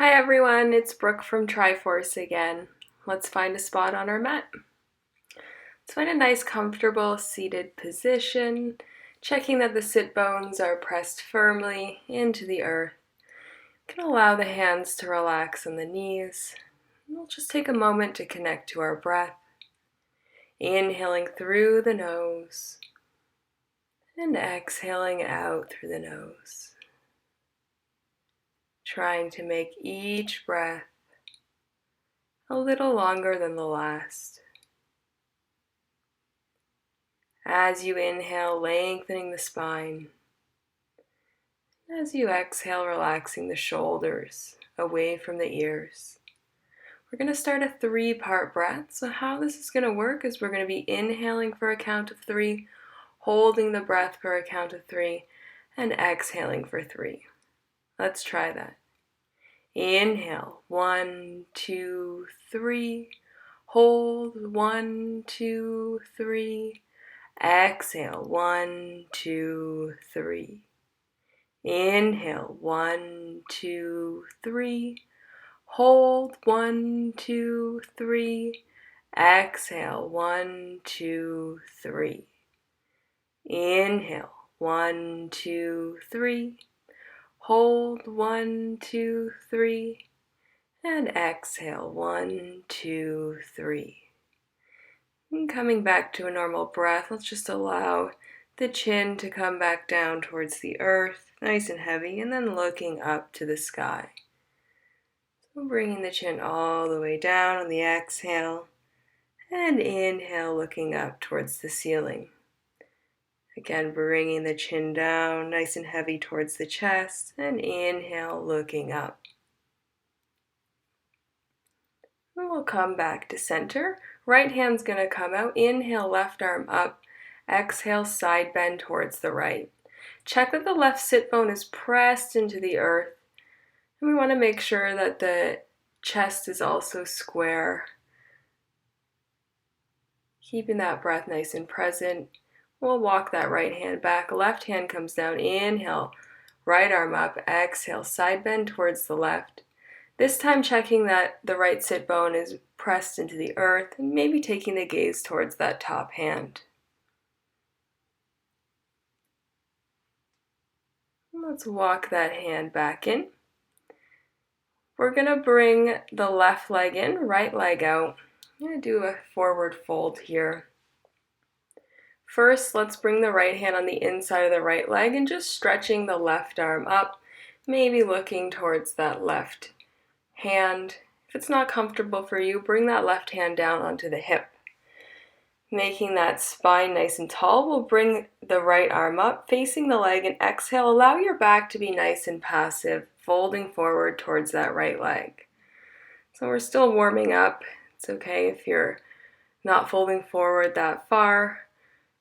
Hi everyone, it's Brooke from Triforce again. Let's find a spot on our mat. Let's find a nice comfortable seated position, checking that the sit bones are pressed firmly into the earth. You can allow the hands to relax on the knees. We'll just take a moment to connect to our breath. Inhaling through the nose and exhaling out through the nose. Trying to make each breath a little longer than the last. As you inhale, lengthening the spine. As you exhale, relaxing the shoulders away from the ears. We're going to start a 3-part breath. So how this is going to work is we're going to be inhaling for a count of 3, holding the breath for a count of 3, and exhaling for 3. Let's try that. Inhale, 1, 2, 3. Hold, 1, 2, 3. Exhale, 1, 2, 3. Inhale, 1, 2, 3. Hold, 1, 2, 3. Exhale, 1, 2, 3. Inhale, 1, 2, 3. Hold, 1, 2, 3. And exhale, 1, 2, 3. And coming back to a normal breath, let's just allow the chin to come back down towards the earth, nice and heavy, and then looking up to the sky. So bringing the chin all the way down on the exhale, and inhale, looking up towards the ceiling. Again, bringing the chin down, nice and heavy towards the chest, and inhale, looking up. And we'll come back to center. Right hand's going to come out. Inhale, left arm up. Exhale, side bend towards the right. Check that the left sit bone is pressed into the earth. And we want to make sure that the chest is also square. Keeping that breath nice and present. We'll walk that right hand back. Left hand comes down. Inhale, right arm up. Exhale, side bend towards the left. This time checking that the right sit bone is pressed into the earth and maybe taking the gaze towards that top hand. Let's walk that hand back in. We're going to bring the left leg in, right leg out. I'm going to do a forward fold here. First, let's bring the right hand on the inside of the right leg and just stretching the left arm up, maybe looking towards that left hand. If it's not comfortable for you, bring that left hand down onto the hip. Making that spine nice and tall, we'll bring the right arm up, facing the leg, and exhale. Allow your back to be nice and passive, folding forward towards that right leg. So we're still warming up. It's okay if you're not folding forward that far.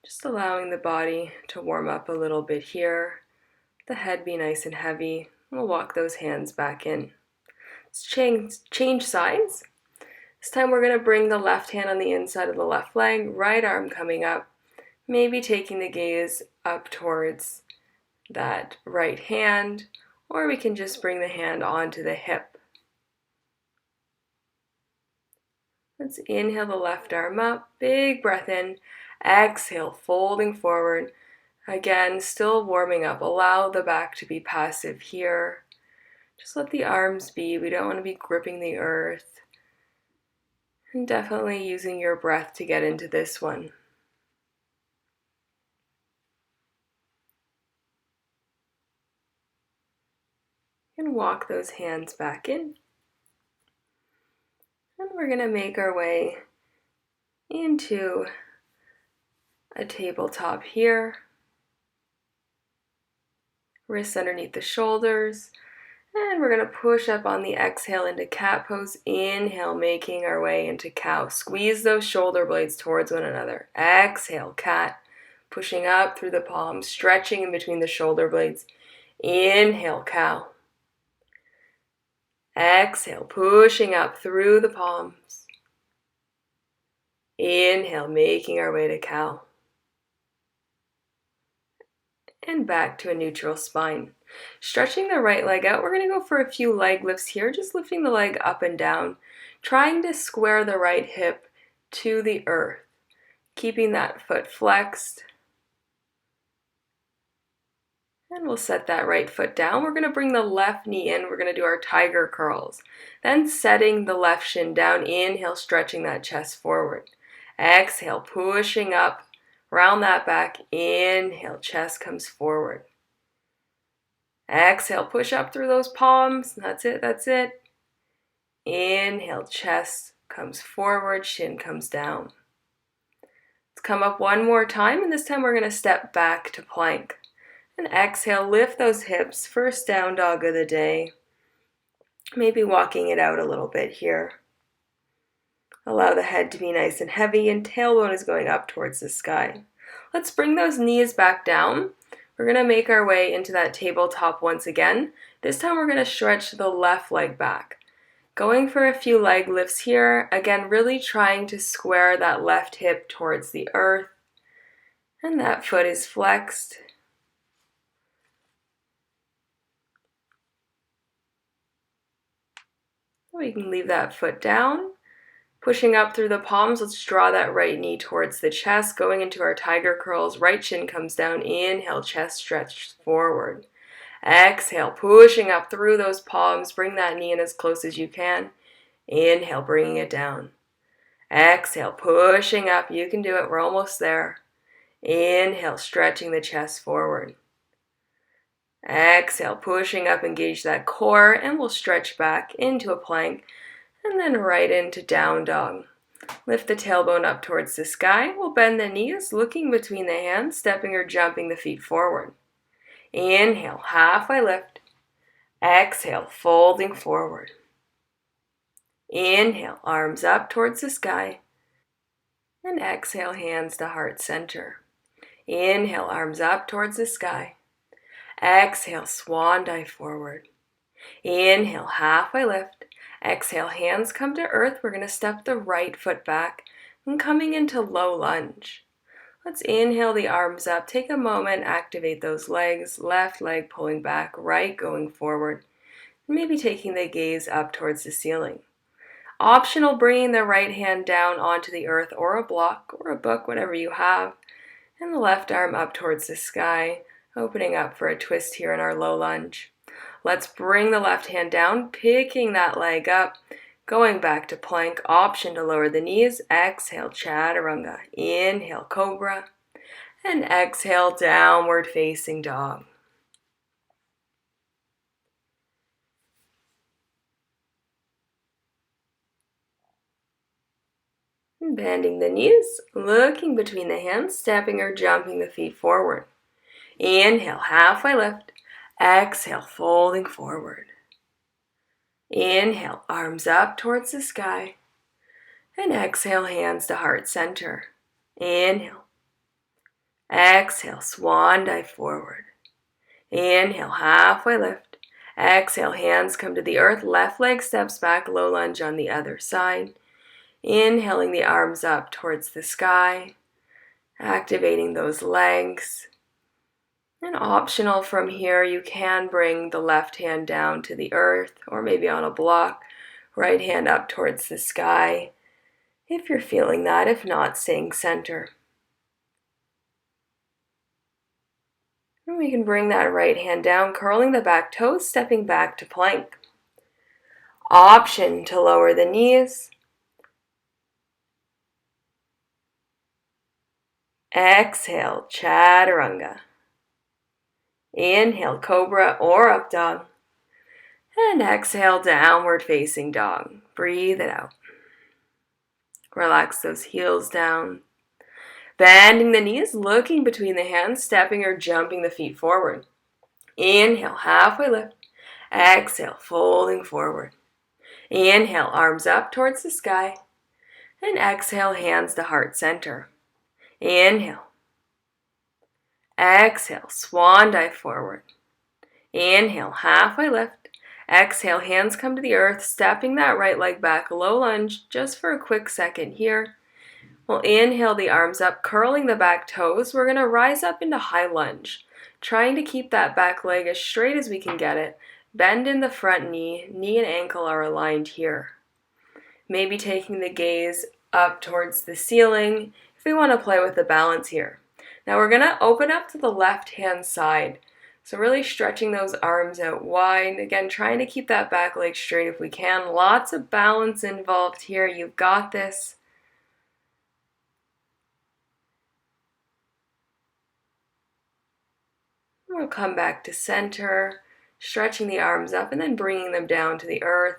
Just allowing the body to warm up a little bit here. The head be nice and heavy. We'll walk those hands back in. Let's change sides. This time we're going to bring the left hand on the inside of the left leg, right arm coming up, maybe taking the gaze up towards that right hand, or we can just bring the hand onto the hip. Let's inhale the left arm up, big breath in, exhale, folding forward. Again, still warming up. Allow the back to be passive here. Just let the arms be. We don't want to be gripping the earth. And definitely using your breath to get into this one. And walk those hands back in. And we're going to make our way into a tabletop here. Wrists underneath the shoulders. And we're going to push up on the exhale into cat pose. Inhale, making our way into cow. Squeeze those shoulder blades towards one another. Exhale, cat. Pushing up through the palms, stretching in between the shoulder blades. Inhale, cow. Exhale, pushing up through the palms. Inhale, making our way to cow. And back to a neutral spine. Stretching the right leg out, we're going to go for a few leg lifts here, just lifting the leg up and down, trying to square the right hip to the earth, keeping that foot flexed. And we'll set that right foot down. We're going to bring the left knee in. We're going to do our tiger curls. Then setting the left shin down. Inhale, stretching that chest forward. Exhale, pushing up, round that back. Inhale, chest comes forward. Exhale, push up through those palms. That's it, that's it. Inhale, chest comes forward, shin comes down. Let's come up one more time, and this time we're going to step back to plank. And exhale, lift those hips, first down dog of the day. Maybe walking it out a little bit here. Allow the head to be nice and heavy, and tailbone is going up towards the sky. Let's bring those knees back down. We're going to make our way into that tabletop once again. This time we're going to stretch the left leg back. Going for a few leg lifts here. Again, really trying to square that left hip towards the earth. And that foot is flexed. We can leave that foot down. Pushing up through the palms, let's draw that right knee towards the chest, going into our tiger curls. Right shin comes down. Inhale, chest stretch forward. Exhale, pushing up through those palms. Bring that knee in as close as you can. Inhale, bringing it down. Exhale, pushing up. You can do it. We're almost there. Inhale, stretching the chest forward. Exhale, pushing up, engage that core, and we'll stretch back into a plank, and then right into down dog. Lift the tailbone up towards the sky. We'll bend the knees, looking between the hands, stepping or jumping the feet forward. Inhale, halfway lift. Exhale, folding forward. Inhale, arms up towards the sky. And exhale, hands to heart center. Inhale, arms up towards the sky. Exhale, swan dive forward. Inhale, halfway lift. Exhale, hands come to earth. We're going to step the right foot back and coming into low lunge. Let's inhale the arms up. Take a moment, activate those legs. Left leg pulling back, right going forward. Maybe taking the gaze up towards the ceiling. Optional, bringing the right hand down onto the earth or a block or a book, whatever you have. And the left arm up towards the sky. Opening up for a twist here in our low lunge. Let's bring the left hand down, picking that leg up, going back to plank. Option to lower the knees. Exhale, chaturanga. Inhale, cobra. And exhale, downward facing dog. And bending the knees, looking between the hands, stepping or jumping the feet forward. Inhale, halfway lift. Exhale, folding forward. Inhale, arms up towards the sky. And exhale, hands to heart center. Inhale. Exhale, swan dive forward. Inhale, halfway lift. Exhale, hands come to the earth. Left leg steps back, low lunge on the other side. Inhaling the arms up towards the sky. Activating those legs. And optional from here, you can bring the left hand down to the earth or maybe on a block, right hand up towards the sky if you're feeling that, if not, staying center. And we can bring that right hand down, curling the back toes, stepping back to plank. Option to lower the knees. Exhale, chaturanga. Inhale, cobra or up dog. And exhale, downward facing dog. Breathe it out. Relax those heels down. Bending the knees, looking between the hands, stepping or jumping the feet forward. Inhale, halfway lift. Exhale, folding forward. Inhale, arms up towards the sky. And exhale, hands to heart center. Inhale. Exhale, swan dive forward. Inhale, halfway lift. Exhale, hands come to the earth, stepping that right leg back, low lunge, just for a quick second here. We'll inhale the arms up, curling the back toes. We're going to rise up into high lunge. trying to keep that back leg as straight as we can get it. Bend in the front knee, knee and ankle are aligned here. Maybe taking the gaze up towards the ceiling if we want to play with the balance here. Now we're going to open up to the left hand side. So really stretching those arms out wide. Again, trying to keep that back leg straight if we can. Lots of balance involved here. You've got this. We'll come back to center, stretching the arms up and then bringing them down to the earth.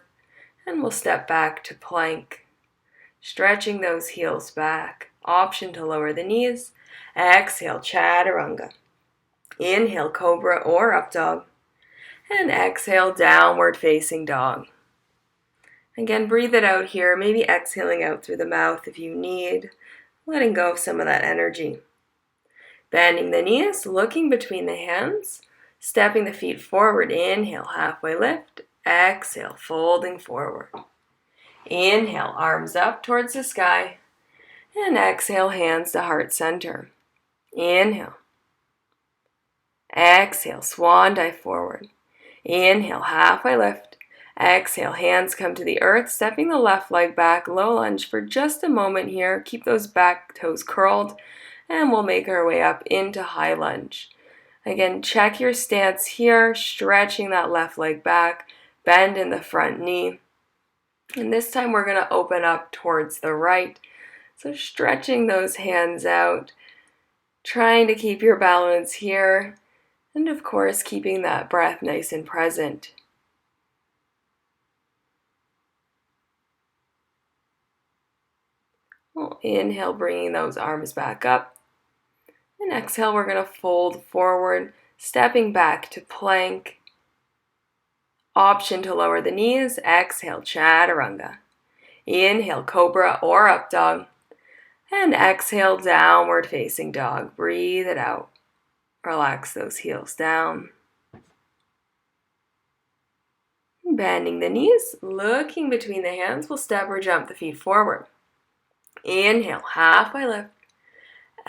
And we'll step back to plank. Stretching those heels back. Option to lower the knees. Exhale, chaturanga. Inhale, cobra or up dog. And exhale, downward facing dog. Again, breathe it out here, maybe exhaling out through the mouth if you need, letting go of some of that energy. Bending the knees, looking between the hands, stepping the feet forward. Inhale, halfway lift. Exhale, folding forward. Inhale, arms up towards the sky. And exhale, hands to heart center. Inhale. Exhale, swan dive forward. Inhale, halfway lift. Exhale, hands come to the earth, stepping the left leg back, low lunge for just a moment here. Keep those back toes curled, and we'll make our way up into high lunge. Again, check your stance here, stretching that left leg back, bend in the front knee. And this time we're going to open up towards the right. So stretching those hands out, trying to keep your balance here. And of course, keeping that breath nice and present. We'll inhale, bringing those arms back up. And exhale, we're going to fold forward, stepping back to plank. Option to lower the knees. Exhale, chaturanga. Inhale, cobra or up dog. And exhale, downward facing dog. Breathe it out. Relax those heels down. Bending the knees, looking between the hands, we'll step or jump the feet forward. Inhale, halfway lift.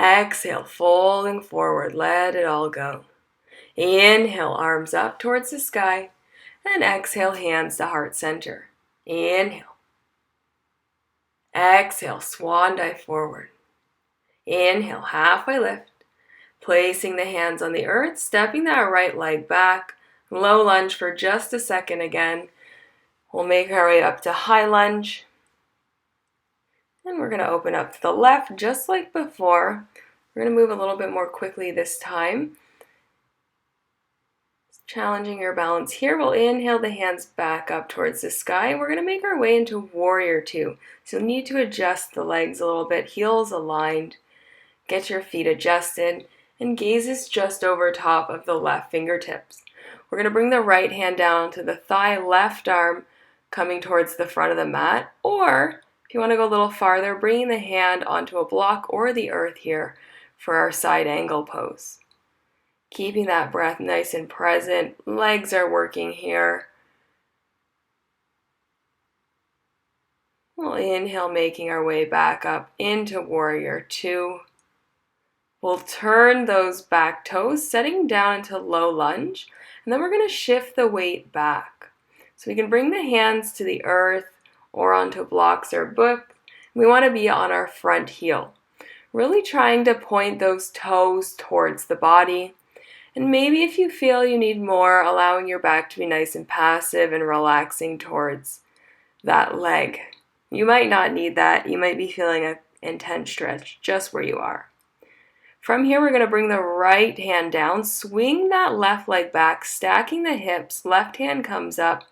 Exhale, folding forward, let it all go. Inhale, arms up towards the sky. And exhale, hands to heart center. Inhale. Exhale, swan dive forward. Inhale, halfway lift. Placing the hands on the earth, stepping that right leg back. Low lunge for just a second again. We'll make our way up to high lunge. And we're going to open up to the left just like before. We're going to move a little bit more quickly this time. Challenging your balance here. We'll inhale the hands back up towards the sky. We're going to make our way into warrior two. So you'll need to adjust the legs a little bit. Heels aligned. Get your feet adjusted. And gaze is just over top of the left fingertips. We're going to bring the right hand down to the thigh, left arm coming towards the front of the mat. Or if you want to go a little farther, bringing the hand onto a block or the earth here for our side angle pose. Keeping that breath nice and present. Legs are working here. We'll inhale, making our way back up into warrior two. We'll turn those back toes, setting down into low lunge, and then we're going to shift the weight back. So we can bring the hands to the earth or onto blocks or book. We want to be on our front heel. Really trying to point those toes towards the body. And maybe if you feel you need more, allowing your back to be nice and passive and relaxing towards that leg. You might not need that. You might be feeling an intense stretch just where you are. From here, we're going to bring the right hand down, swing that left leg back, stacking the hips, left hand comes up,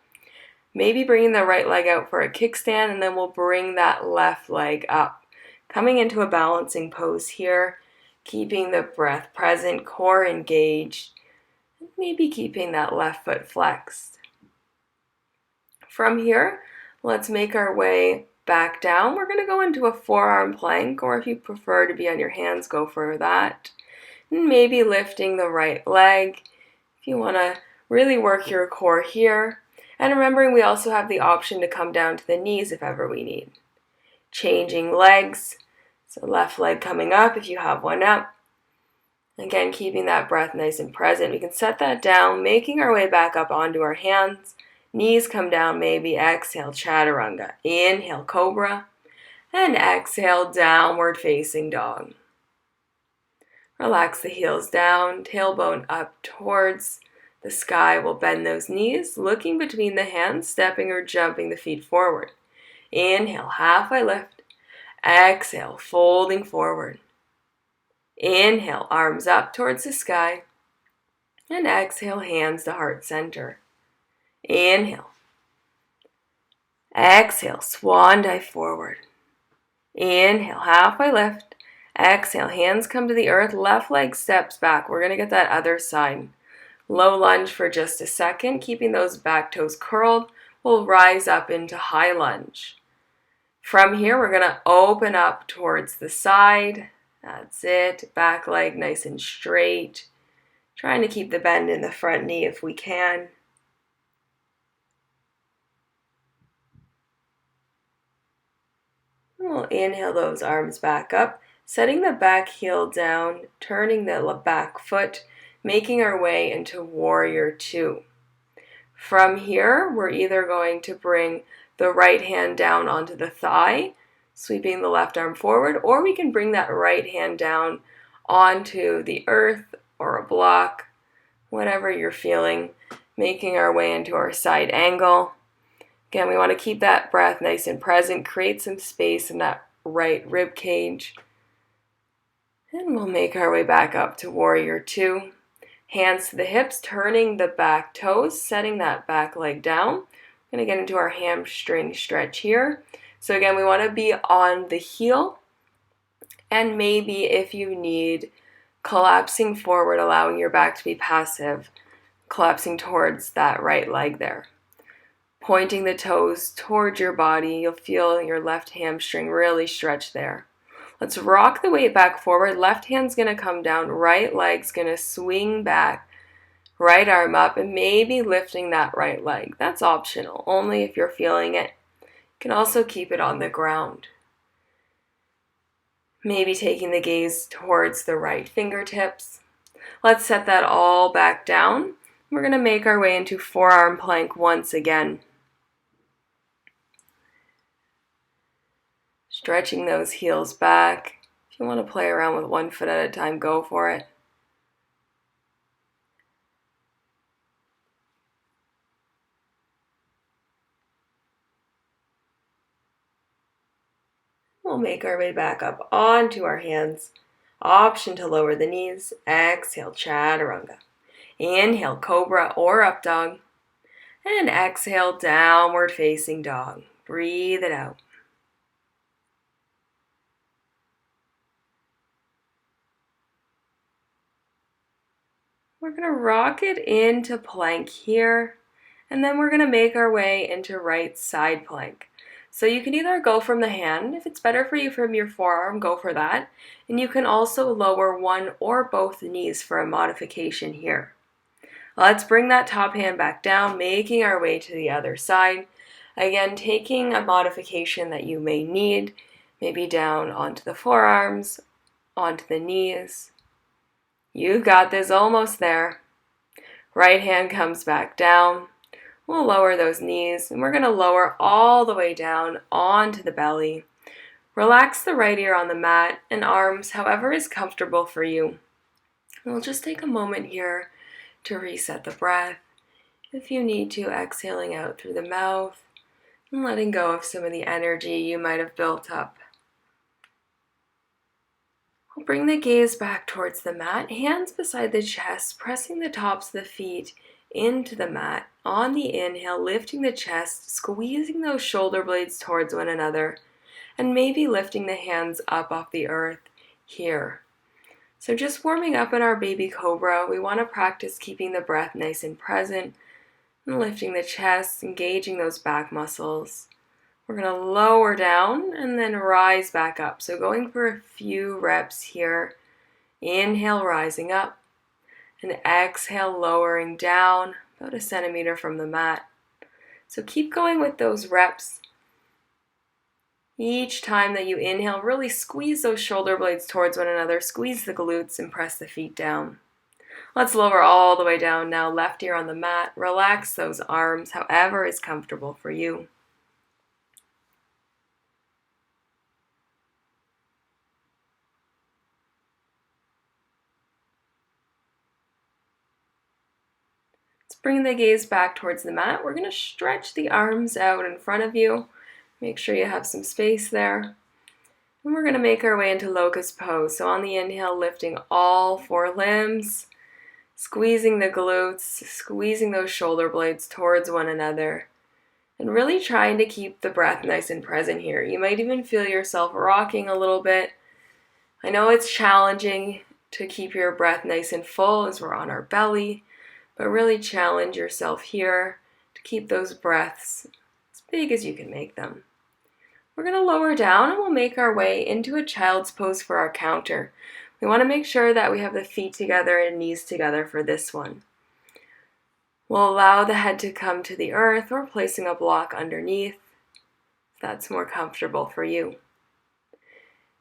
maybe bringing the right leg out for a kickstand, and then we'll bring that left leg up. Coming into a balancing pose here, keeping the breath present, core engaged, maybe keeping that left foot flexed. From here, let's make our way back down. We're going to go into a forearm plank, or if you prefer to be on your hands, go for that. And maybe lifting the right leg if you want to really work your core here. And remembering we also have the option to come down to the knees if ever we need. Changing legs. So left leg coming up if you have one up. Again, keeping that breath nice and present. We can set that down, making our way back up onto our hands. Knees come down, maybe. Exhale, chaturanga. Inhale, cobra. And exhale, downward facing dog. Relax the heels down, tailbone up towards the sky. We'll bend those knees, looking between the hands, stepping or jumping the feet forward. Inhale, halfway lift. Exhale, folding forward. Inhale, arms up towards the sky. And exhale, hands to heart center. Inhale. Exhale, swan dive forward. Inhale, halfway lift. Exhale, hands come to the earth, left leg steps back. We're going to get that other side. Low lunge for just a second, keeping those back toes curled. We'll rise up into high lunge. From here, we're going to open up towards the side. That's it. Back leg nice and straight. Trying to keep the bend in the front knee if we can. We'll inhale those arms back up, setting the back heel down, turning the back foot, making our way into Warrior Two. From here, we're either going to bring the right hand down onto the thigh, sweeping the left arm forward, or we can bring that right hand down onto the earth or a block, whatever you're feeling, making our way into our side angle. Again, we want to keep that breath nice and present, create some space in that right rib cage. And we'll make our way back up to Warrior Two. Hands to the hips, turning the back toes, setting that back leg down. We're going to get into our hamstring stretch here. So again, we want to be on the heel, and maybe if you need, collapsing forward, allowing your back to be passive, collapsing towards that right leg there. Pointing the toes towards your body, you'll feel your left hamstring really stretch there. Let's rock the weight back forward. Left hand's going to come down, right leg's going to swing back, right arm up, and maybe lifting that right leg. That's optional, only if you're feeling it. You can also keep it on the ground. Maybe taking the gaze towards the right fingertips. Let's set that all back down. We're going to make our way into forearm plank once again. Stretching those heels back. If you want to play around with one foot at a time, go for it. We'll make our way back up onto our hands. Option to lower the knees. Exhale, chaturanga. Inhale, cobra or up dog. And exhale, downward facing dog. Breathe it out. We're going to rock it into plank here. And then we're going to make our way into right side plank. So you can either go from the hand, if it's better for you from your forearm, go for that. And you can also lower one or both knees for a modification here. Let's bring that top hand back down, making our way to the other side. Again, taking a modification that you may need, maybe down onto the forearms, onto the knees. You've got this, almost there. Right hand comes back down. We'll lower those knees, and we're going to lower all the way down onto the belly. Relax the right ear on the mat and arms, however is comfortable for you. We'll just take a moment here to reset the breath. If you need to, exhaling out through the mouth and letting go of some of the energy you might have built up. We'll bring the gaze back towards the mat, hands beside the chest, pressing the tops of the feet into the mat. On the inhale, lifting the chest, squeezing those shoulder blades towards one another, and maybe lifting the hands up off the earth here. So just warming up in our baby cobra, we want to practice keeping the breath nice and present, and lifting the chest, engaging those back muscles. We're going to lower down and then rise back up. So going for a few reps here. Inhale, rising up. And exhale, lowering down about 1 centimeter from the mat. So keep going with those reps. Each time that you inhale, really squeeze those shoulder blades towards one another, squeeze the glutes and press the feet down. Let's lower all the way down now, left ear on the mat. Relax those arms, however is comfortable for you. Let's bring the gaze back towards the mat. We're going to stretch the arms out in front of you. Make sure you have some space there. And we're going to make our way into locust pose. So on the inhale, lifting all four limbs, squeezing the glutes, squeezing those shoulder blades towards one another, and really trying to keep the breath nice and present here. You might even feel yourself rocking a little bit. I know it's challenging to keep your breath nice and full as we're on our belly, but really challenge yourself here to keep those breaths as big as you can make them. We're going to lower down and we'll make our way into a child's pose for our counter. We want to make sure that we have the feet together and knees together for this one. We'll allow the head to come to the earth or placing a block underneath if that's more comfortable for you.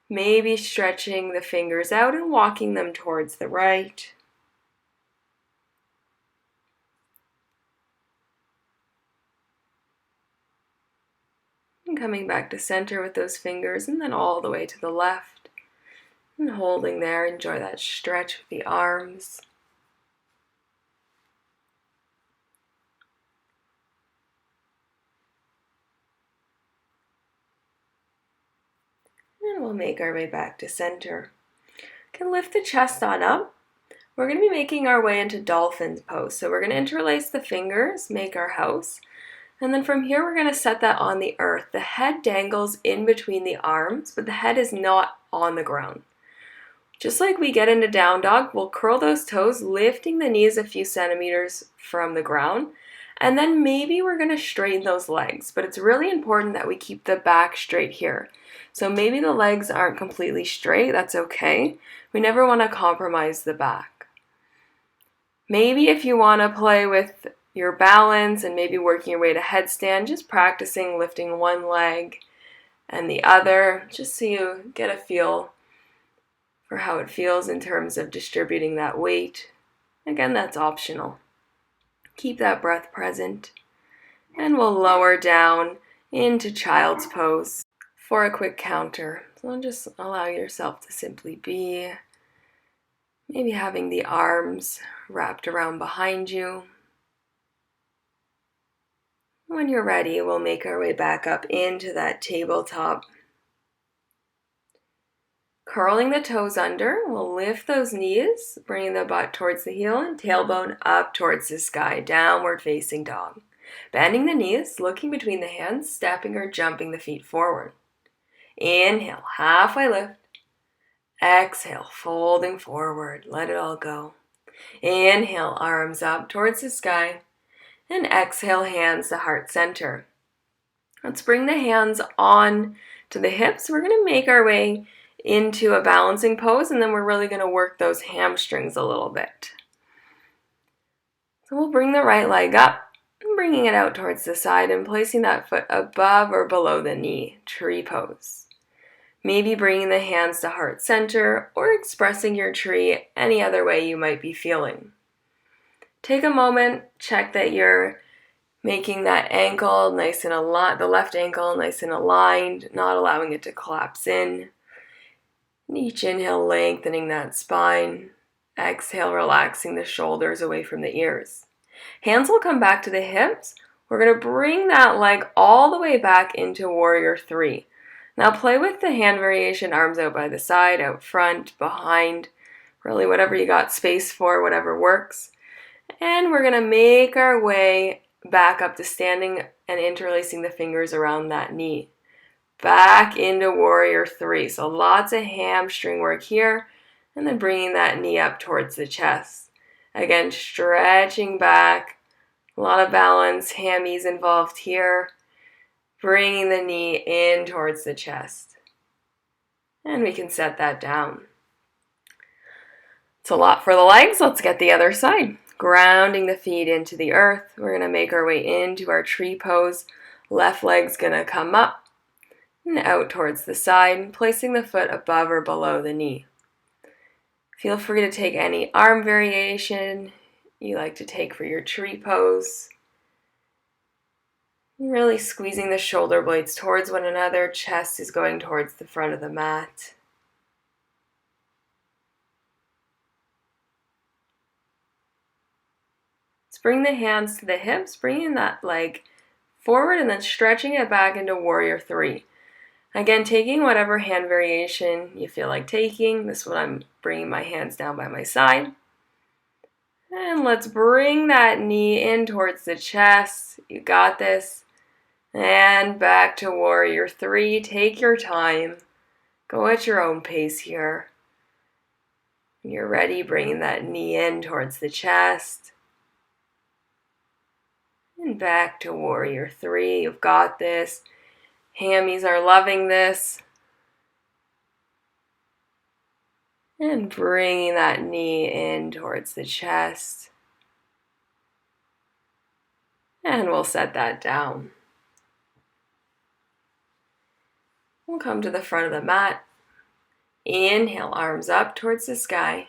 Maybe stretching the fingers out and walking them towards the right. And coming back to center with those fingers and then all the way to the left. And holding there, enjoy that stretch with the arms. And we'll make our way back to center. Can lift the chest on up. We're going to be making our way into dolphin pose. So we're going to interlace the fingers, make our house. And then from here, we're going to set that on the earth. The head dangles in between the arms, but the head is not on the ground. Just like we get into down dog, we'll curl those toes, lifting the knees a few centimeters from the ground. And then maybe we're going to straighten those legs, but it's really important that we keep the back straight here. So maybe the legs aren't completely straight, that's okay. We never want to compromise the back. Maybe if you want to play with your balance and maybe working your way to headstand, just practicing lifting one leg and the other, just so you get a feel for how it feels in terms of distributing that weight. Again, that's optional. Keep that breath present, and we'll lower down into child's pose for a quick counter. So just allow yourself to simply be, maybe having the arms wrapped around behind you. When you're ready, we'll make our way back up into that tabletop. Curling the toes under, we'll lift those knees, bringing the butt towards the heel and tailbone up towards the sky, downward facing dog. Bending the knees, looking between the hands, stepping or jumping the feet forward. Inhale, halfway lift. Exhale, folding forward, let it all go. Inhale, arms up towards the sky. And exhale, hands to heart center. Let's bring the hands on to the hips. We're going to make our way into a balancing pose, and then we're really going to work those hamstrings a little bit. So we'll bring the right leg up, and bringing it out towards the side and placing that foot above or below the knee, tree pose. Maybe bringing the hands to heart center or expressing your tree any other way you might be feeling. Take a moment, check that you're making that ankle nice and aligned, the left ankle nice and aligned, not allowing it to collapse in. And each inhale, lengthening that spine. Exhale, relaxing the shoulders away from the ears. Hands will come back to the hips. We're going to bring that leg all the way back into Warrior 3. Now play with the hand variation, arms out by the side, out front, behind, really whatever you got space for, whatever works. And we're going to make our way back up to standing and interlacing the fingers around that knee. Back into Warrior 3. So lots of hamstring work here. And then bringing that knee up towards the chest. Again, stretching back. A lot of balance, hammies involved here. Bringing the knee in towards the chest. And we can set that down. It's a lot for the legs. Let's get the other side. Grounding the feet into the earth. We're going to make our way into our tree pose. Left leg's going to come up. and out towards the side, placing the foot above or below the knee. Feel free to take any arm variation you like to take for your tree pose. Really squeezing the shoulder blades towards one another, chest is going towards the front of the mat. Let's bring the hands to the hips, bringing that leg forward and then stretching it back into Warrior Three. Again, taking whatever hand variation you feel like taking. This one I'm bringing my hands down by my side. And let's bring that knee in towards the chest. You got this. And back to Warrior Three. Take your time. Go at your own pace here. When you're ready, bringing that knee in towards the chest. And back to Warrior Three. You've got this. Hammies are loving this. And bringing that knee in towards the chest. And we'll set that down. We'll come to the front of the mat. Inhale, arms up towards the sky.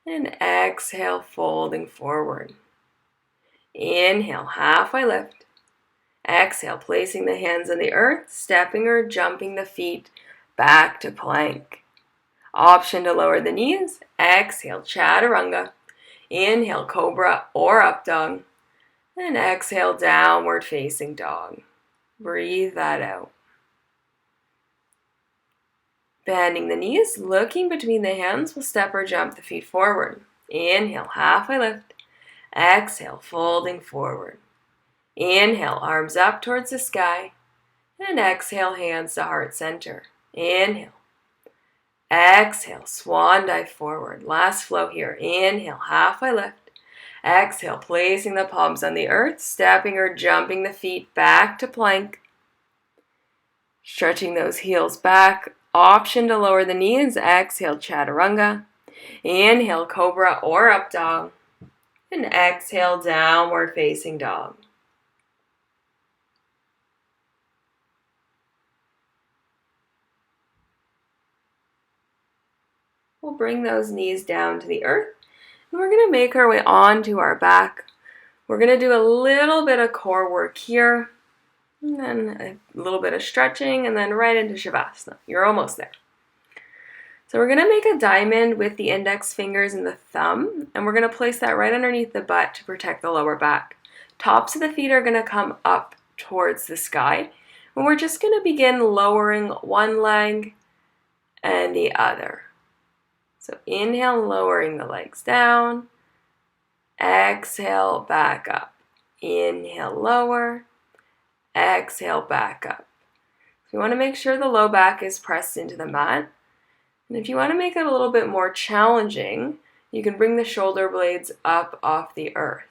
And exhale, folding forward. Inhale, halfway lift. Exhale, placing the hands on the earth, stepping or jumping the feet back to plank. Option to lower the knees. Exhale, chaturanga. Inhale, cobra or up dog. And exhale, downward facing dog. Breathe that out. Bending the knees, looking between the hands, we'll step or jump the feet forward. Inhale, halfway lift. Exhale, folding forward. Inhale, arms up towards the sky. And exhale, hands to heart center. Inhale. Exhale, swan dive forward. Last flow here. Inhale, halfway lift. Exhale, placing the palms on the earth, stepping or jumping the feet back to plank. Stretching those heels back. Option to lower the knees. Exhale, chaturanga. Inhale, cobra or up dog. And exhale, downward facing dog. We'll bring those knees down to the earth. And we're going to make our way onto our back. We're going to do a little bit of core work here. And then a little bit of stretching. And then right into Shavasana. You're almost there. So we're going to make a diamond with the index fingers and the thumb. And we're going to place that right underneath the butt to protect the lower back. Tops of the feet are going to come up towards the sky. And we're just going to begin lowering one leg and the other. So inhale, lowering the legs down. Exhale, back up. Inhale, lower. Exhale, back up. So you want to make sure the low back is pressed into the mat. And if you want to make it a little bit more challenging, you can bring the shoulder blades up off the earth.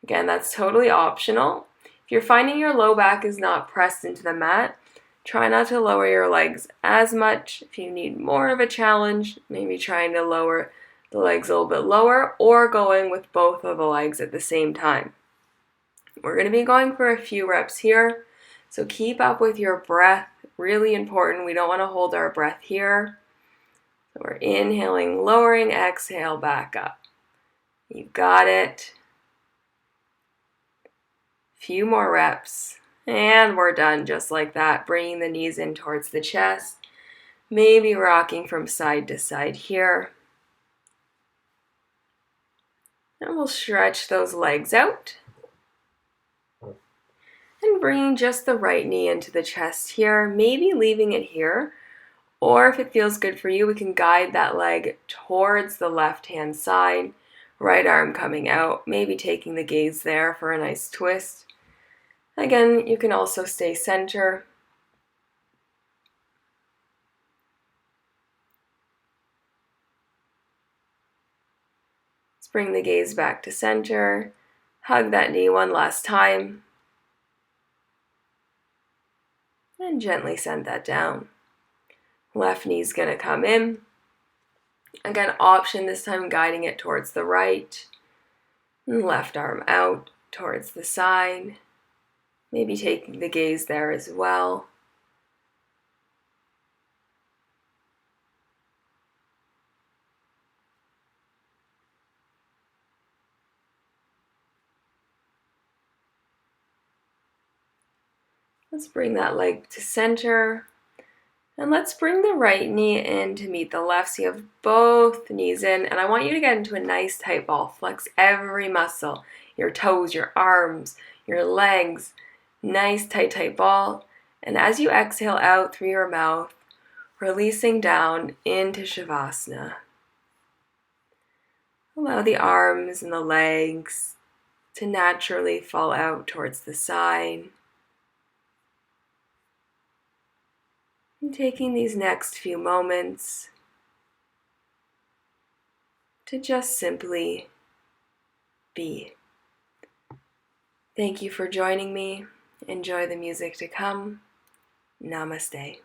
Again, that's totally optional. If you're finding your low back is not pressed into the mat, try not to lower your legs as much. If you need more of a challenge, maybe trying to lower the legs a little bit lower or going with both of the legs at the same time. We're going to be going for a few reps here, so keep up with your breath. Really important. We don't want to hold our breath here. So we're inhaling, lowering, exhale, back up. You got it. Few more reps. And we're done just like that. Bringing the knees in towards the chest. Maybe rocking from side to side here. And we'll stretch those legs out. And bringing just the right knee into the chest here. Maybe leaving it here. Or if it feels good for you, we can guide that leg towards the left-hand side. Right arm coming out. Maybe taking the gaze there for a nice twist. Again, you can also stay center. Let's bring the gaze back to center. Hug that knee one last time. And gently send that down. Left knee's going to come in. Again, option this time guiding it towards the right. And left arm out towards the side. Maybe taking the gaze there as well. Let's bring that leg to center. And let's bring the right knee in to meet the left. So you have both knees in. And I want you to get into a nice tight ball. Flex every muscle. Your toes, your arms, your legs. Nice tight ball. And as you exhale out through your mouth, releasing down into Shavasana. Allow the arms and the legs to naturally fall out towards the side. And taking these next few moments to just simply be. Thank you for joining me. Enjoy the music to come. Namaste.